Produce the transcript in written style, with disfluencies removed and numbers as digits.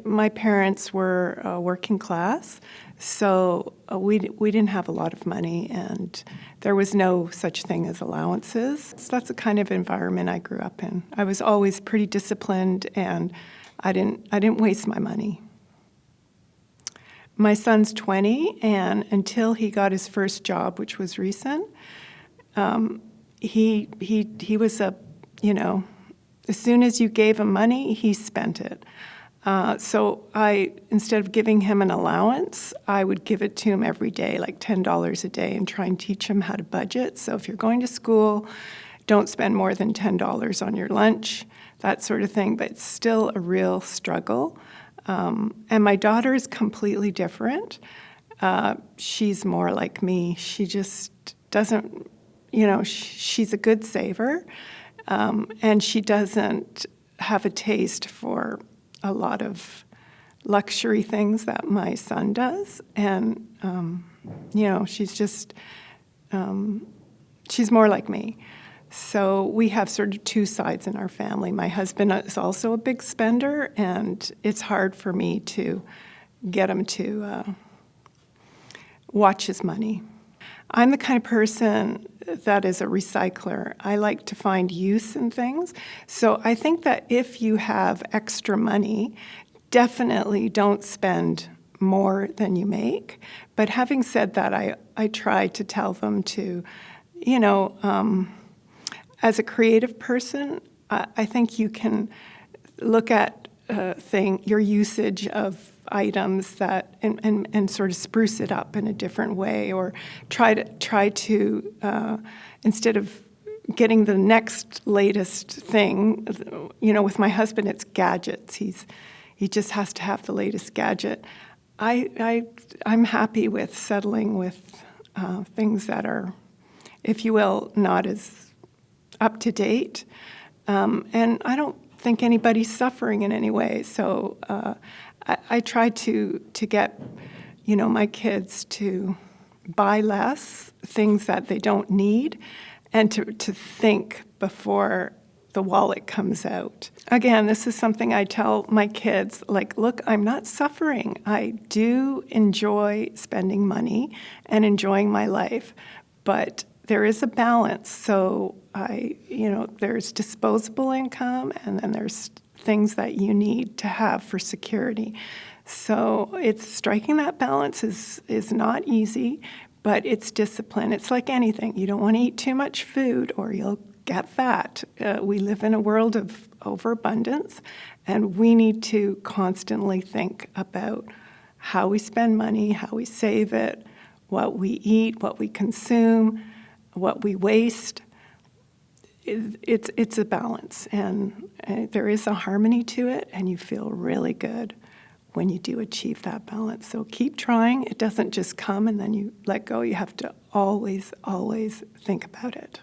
my parents were working class, so we didn't have a lot of money, and there was no such thing as allowances. So that's the kind of environment I grew up in. I was always pretty disciplined, and I didn't waste my money. My son's 20, and until he got his first job, which was recent, he was as soon as you gave him money, he spent it. So instead of giving him an allowance, I would give it to him every day, like $10 a day, and try and teach him how to budget. So if you're going to school, don't spend more than $10 on your lunch, that sort of thing. But it's still a real struggle. And my daughter is completely different. She's more like me. She just doesn't, she's a good saver. And she doesn't have a taste for a lot of luxury things that my son does. And, she's just, she's more like me. So we have sort of two sides in our family. My husband is also a big spender, and it's hard for me to get him to watch his money. I'm the kind of person that is a recycler. I like to find use in things. So I think that if you have extra money, definitely don't spend more than you make. But having said that, I try to tell them to, as a creative person, I think you can look at your usage of items that and sort of spruce it up in a different way, or try to instead of getting the next latest thing. With my husband, it's gadgets. He just has to have the latest gadget. I'm happy with settling with things that are, if you will, not as up to date, and I don't think anybody's suffering in any way. So I try to get, my kids to buy less things that they don't need, and to think before the wallet comes out. Again, this is something I tell my kids, like, look, I'm not suffering. I do enjoy spending money and enjoying my life, but there is a balance. So there's disposable income, and then there's things that you need to have for security. So it's striking that balance is not easy, but it's discipline. It's like anything. You don't want to eat too much food or you'll get fat. We live in a world of overabundance, and we need to constantly think about how we spend money, how we save it, what we eat, what we consume, what we waste. It's a balance, and there is a harmony to it, and you feel really good when you do achieve that balance. So keep trying. It doesn't just come and then you let go. You have to always, always think about it.